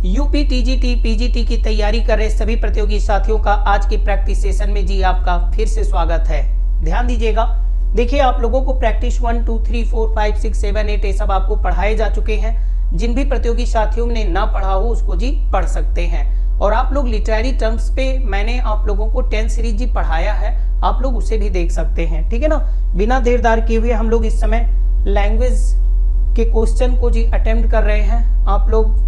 UP TGT PGT की तैयारी कर रहे सभी प्रतियोगी साथियों का आज के प्रैक्टिस सेशन में जी आपका फिर से स्वागत है। ध्यान दीजिएगा, देखिए आप लोगों को प्रैक्टिस 1 2 3 4 5 6 7 8 ये सब आपको पढ़ाए जा चुके हैं। जिन भी प्रतियोगी साथियों ने ना पढ़ा हो उसको जी पढ़ सकते हैं। और आप लोग लिटरेरी टर्म्स पे मैंने आप लोगों को 10 सीरीज जी पढ़ाया है, आप लोग उसे भी देख सकते हैं। ठीक है ना। बिना देर दार किए हुए हम लोग इस समय लैंग्वेज के क्वेश्चन को जी अटेम्प्ट कर रहे हैं। आप लोग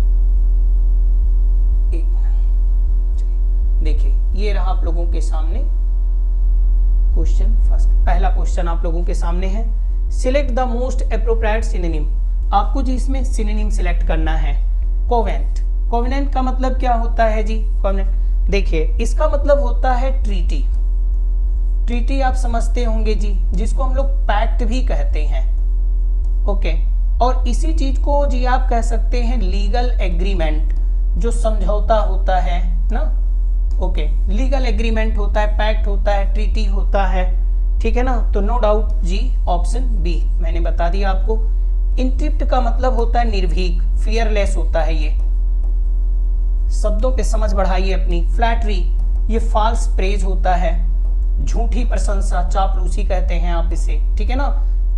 देखिए, ये रहा आप लोगों के सामने क्वेश्चन। फर्स्ट पहला क्वेश्चन आप लोगों के सामने है, select the most appropriate synonym. आपको जी इसमें सिनोनिम सिलेक्ट करना है। कोवेनेंट, कोवेनेंट का मतलब क्या होता है जी? कोवेनेंट देखिए इसका मतलब होता है ट्रीटी। ट्रीटी आप समझते होंगे जी, जिसको हम लोग पैक्ट भी कहते हैं। ओके, और इसी चीज को जी आप कह सकते हैं लीगल एग्रीमेंट, जो समझौता होता है ना। ओके, लीगल एग्रीमेंट होता है, पैक्ट होता है, ट्रीटी होता है। ठीक है ना। तो नो डाउट जी ऑप्शन बी मैंने बता दिया आपको। इंट्रिप्ट का मतलब होता है निर्भीक, फियरलेस होता है। ये शब्दों पे समझ बढ़ाइए अपनी। फ्लैटरी, ये फॉल्स प्रेज होता है, झूठी प्रशंसा, चापलूसी कहते हैं आप इसे। ठीक है ना।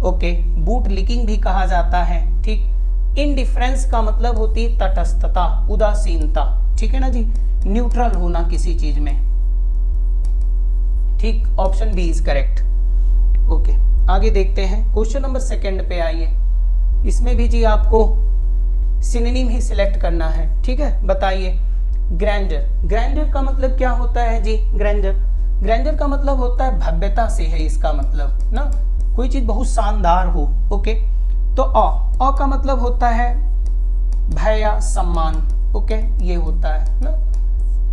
ओके, बूट लिकिंग भी कहा जाता है। ठीक। इनडिफरेंस का मतलब होती है तटस्थता, उदासीनता। ठीक है ना जी, न्यूट्रल होना किसी चीज में। ठीक, option B is correct. Okay, आगे देखते हैं क्वेश्चन नंबर सेकंड पे आइए। इसमें भी जी आपको सिनोनिम ही सिलेक्ट करना है। ठीक है, बताइए। ग्रैंडर, ग्रैंडर का मतलब क्या होता है जी? ग्रैंडर, ग्रैंडर का मतलब होता है भव्यता से है इसका मतलब ना, कोई चीज बहुत शानदार हो। ओके, तो अ का मतलब होता है भय या सम्मान। ओके, ये होता है ना,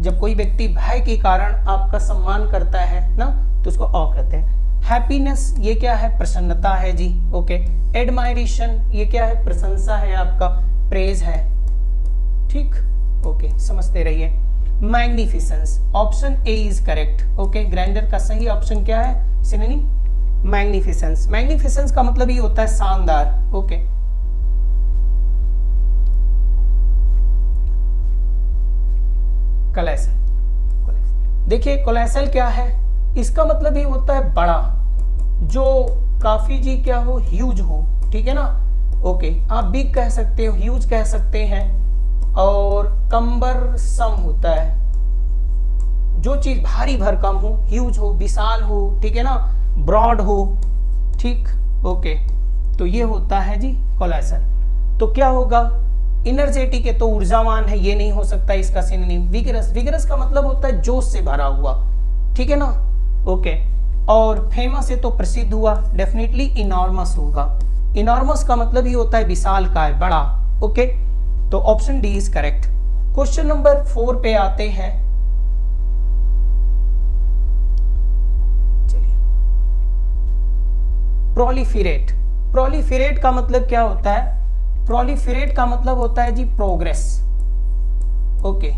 जब कोई व्यक्ति भय के कारण आपका सम्मान करता है ना, तो उसको अ कहते हैं। हैप्पीनेस, ये क्या है? प्रसन्नता है जी। ओके, एडमायरेशन, ये क्या है? प्रशंसा है आपका, प्रेज है। ठीक, ओके, समझते रहिए। Magnificence, option A is correct. Okay, grandeur का सही ऑप्शन क्या है? Synonym magnificence. मैग्निफिसेंस का मतलब ये होता है शानदार। ओके, कोलोसल, देखिए कोलोसल क्या है? इसका मतलब ये होता है बड़ा, जो काफी जी क्या हो, ह्यूज हो। ठीक है ना। ओके, आप बिग कह सकते हो, ह्यूज कह सकते हैं। और कम्बरसम होता है, जो चीज भारी भरकम हो, ह्यूज हो, विशाल हो। ठीक है ना, ब्रॉड हो। ठीक, ओके, तो ये होता है जी कोलोसल। तो क्या होगा? इनर्जेटिक है तो ऊर्जावान है, ये नहीं हो सकता इसका सिनोनिम। विगरस, विगरस का मतलब होता है जोश से भरा हुआ। ठीक है ना। ओके, और फेमस है तो प्रसिद्ध हुआ, डेफिनेटली इनॉर्मस होगा। इनॉर्मस का मतलब ये होता है विशाल का है, बड़ा। ओके, तो option D is correct. Question number 4 पे आते हैं। चलिए, प्रोलिफेरेट, प्रोलिफेरेट का मतलब क्या होता है? प्रोलिफेरेट का मतलब होता है जी प्रोग्रेस। ओके,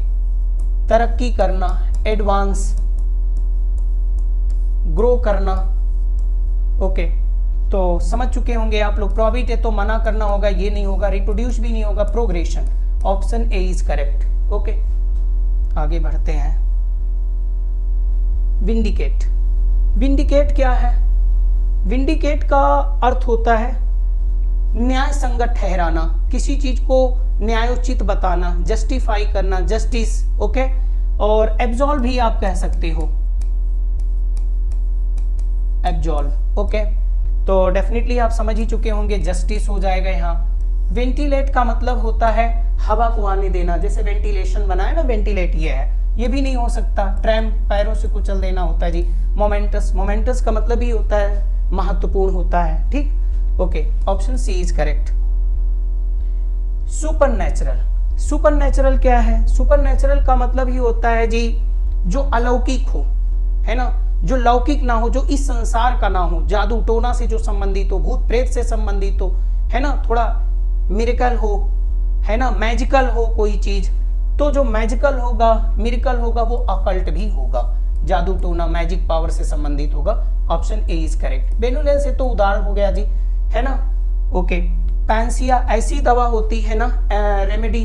तरक्की करना, एडवांस, ग्रो करना। ओके, तो समझ चुके होंगे आप लोग। प्रोबिट है तो मना करना होगा, ये नहीं होगा। रिप्रोड्यूस भी नहीं होगा, progression. Option A is correct. Okay, आगे बढ़ते हैं। विंडिकेट, विंडिकेट क्या है? विंडिकेट का अर्थ होता है न्याय संगत ठहराना, किसी चीज को न्यायोचित बताना, जस्टिफाई करना, जस्टिस। ओके, और एब्जॉल्व भी आप कह सकते हो, एब्जॉल्व। ओके, तो डेफिनेटली आप समझ ही चुके होंगे, जस्टिस हो जाएगा यहाँ। वेंटिलेट का मतलब होता है हवा को आने देना, जैसे वेंटिलेशन बनाए ना, वेंटिलेट ये है, ये भी नहीं हो सकता। ट्रैम, पैरों से कुचल देना होता है जी। मोमेंटस, मोमेंटस का मतलब ही होता है महत्वपूर्ण होता है। ठीक, okay, option C is correct. Supernatural, supernatural क्या है? सुपरनैचुरल का मतलब ही होता है जी जो अलौकिक हो, है ना, जो लौकिक ना हो, जो इस संसार का ना हो, जादू टोना से जो संबंधित हो, भूत प्रेत से संबंधित हो, है ना, थोड़ा मिरेकल हो, है ना, मैजिकल हो कोई चीज। तो जो मैजिकल होगा, मिरेकल होगा, वो अकल्ट भी होगा, जादू टोना, मैजिक पावर से संबंधित होगा। Option A is correct. Benevolence से तो उदाहरण हो गया जी, है ना। ओके, पैंसिया ऐसी दवा होती है ना, रेमेडी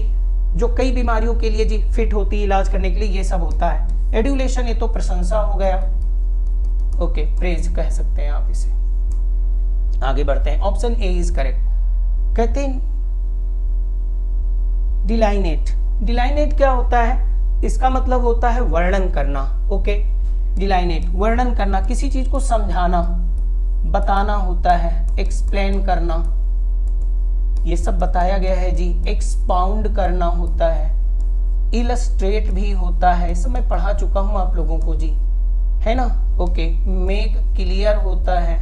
जो कई बीमारियों के लिए जी फिट होती है इलाज करने के लिए, ये सब होता है। एड्यूलेशन ये तो प्रशंसा हो गया, ओके, प्रेज कह सकते हैं आप इसे। आगे बढ़ते हैं, ऑप्शन ए इज करेक्ट। कहते हैं डिलाइनेट। डिलाइनेट क्या होता है? इसका मतलब होता है वर्णन करना, ओके। डिलाइनेट वर्णन करना, किसी चीज को समझाना, बताना होता है, एक्सप्लेन करना, ये सब बताया गया है जी। एक्सपाउंड करना होता है, इलस्ट्रेट भी होता है, सब मैं पढ़ा चुका हूं आप लोगों को जी, है ना, ओके। मेक क्लियर होता है,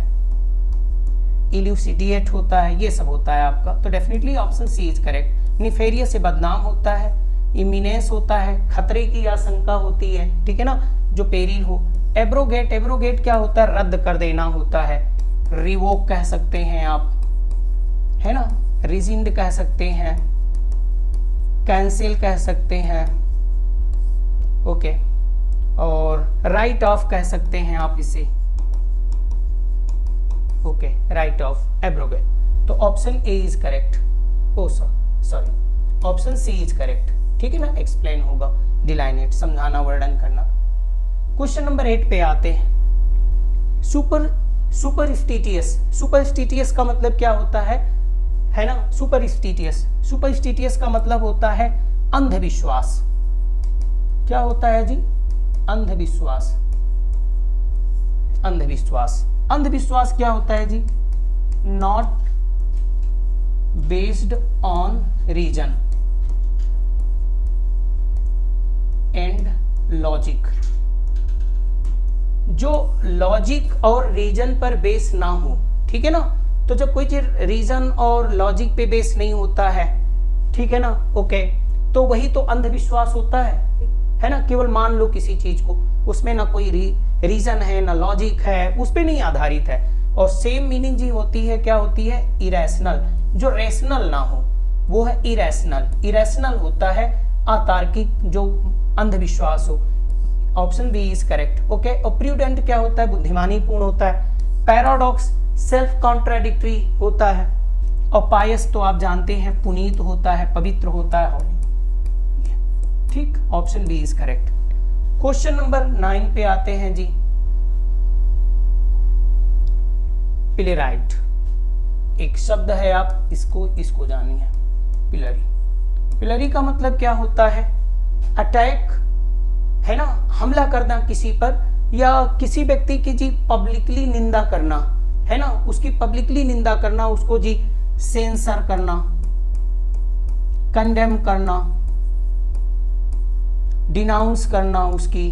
इल्यूसिडिएट होता है, ये सब होता है आपका। तो definitely option C is correct. Nefarious से बदनाम होता है, इमिनेंस होता है, खतरे की आशंका होती है, ठीक है ना, जो पेरिल हो। एब्रोगेट, एब्रोगेट क्या होता है? रद्द कर देना होता है, रिवोक कह सकते हैं आप, है ना, रिजिंड कह सकते हैं, कैंसिल कह सकते हैं, ओके, और राइट ऑफ कह सकते हैं आप इसे, ओके, राइट ऑफ, एब्रोगेट। तो option A is correct, oh sorry, option C is correct, ठीक है ना, एक्सप्लेन होगा, डिलाइनेट समझाना, वर्णन करना। क्वेश्चन नंबर 8 पे आते हैं। सुपरस्टिटियस। सुपरस्टिटियस का मतलब क्या होता है ना, सुपरस्टिटियस, सुपरस्टिटियस का मतलब होता है अंधविश्वास। क्या होता है जी? अंधविश्वास। अंधविश्वास, अंधविश्वास क्या होता है जी? Not based on reason and logic, जो लॉजिक और रीजन पर बेस ना हो, ठीक है ना। तो जब कोई चीज रीजन और लॉजिक पे बेस नहीं होता है, ठीक है ना, ओके, तो वही तो अंधविश्वास होता है ना। केवल मान लो किसी चीज को, उसमें ना कोई रीजन है ना लॉजिक है, उस पे नहीं आधारित है। और सेम मीनिंग जी होती है, क्या होती है? इरेशनल, जो रेशनल ना हो वो है इरेशनल। इरेशनल होता है अतार्किक, जो अंधविश्वास हो। Option B is correct, okay. और प्रूडेंट क्या होता है? बुद्धिमानी पूर्ण होता है। पैराडॉक्स सेल्फ कॉन्ट्राडिक्टरी होता है। और पायस तो आप जानते हैं, पुनीत होता है, पवित्र होता है, ठीक। Option B is correct. Question number 9 पे आते हैं जी। पिलेराइट एक शब्द है, आप इसको जानिए। पिलरी, पिलरी का मतलब क्या होता है? अटैक, है ना, हमला करना किसी पर, या किसी व्यक्ति की जी पब्लिकली निंदा करना, है ना, उसकी पब्लिकली निंदा करना, उसको जी सेंसर करना, कंडेम करना, डिनाउंस करना, उसकी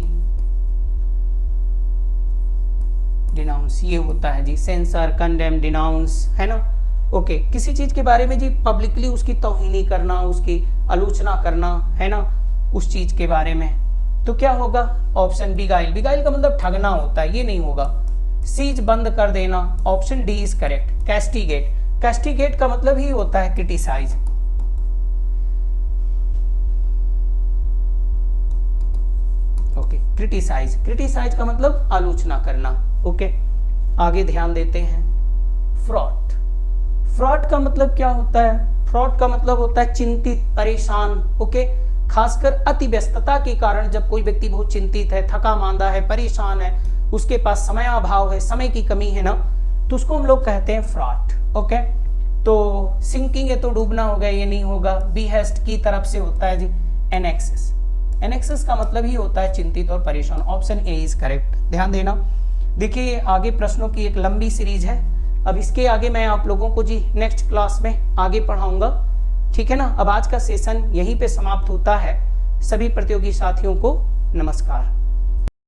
डिनाउंस, ये होता है जी सेंसर, कंडेम, डिनाउंस, है ना, ओके। किसी चीज के बारे में जी पब्लिकली उसकी तौहीनी करना, उसकी आलोचना करना, है ना, उस चीज के बारे में। तो क्या होगा? Option beguile. बिगाइल का मतलब ठगना होता है, ये नहीं होगा। सीज बंद कर देना, ऑप्शन डी इज करेक्ट। कैस्टिगेट, कैस्टिगेट का मतलब ही होता है क्रिटिसाइज। ओके, क्रिटिसाइज, क्रिटिसाइज का मतलब आलोचना करना, ओके। आगे ध्यान देते हैं। फ्रॉड, फ्रॉड का मतलब क्या होता है? फ्रॉड का मतलब होता है चिंतित, परेशान, ओके। खासकर अति व्यस्तता के कारण जब कोई व्यक्ति बहुत चिंतित है, थका मांदा है, परेशान है, उसके पास समय अभाव है, समय की कमी है ना, तो उसको हम लोग कहते हैं फ्रॉड, ओके। तो सिंकिंग है तो डूबना हो गया, ये नहीं होगा। बीहेस्ट की तरफ से होता है जी एनेक्सिस। एनेक्सिस का मतलब ही होता है चिंतित और परेशान। Option A is correct. ध्यान देना, देखिए आगे प्रश्नों की एक लंबी सीरीज है। अब इसके आगे मैं आप लोगों को जी नेक्स्ट क्लास में आगे पढ़ाऊंगा, ठीक है ना। अब आज का सेशन यहीं पे समाप्त होता है। सभी प्रतियोगी साथियों को नमस्कार।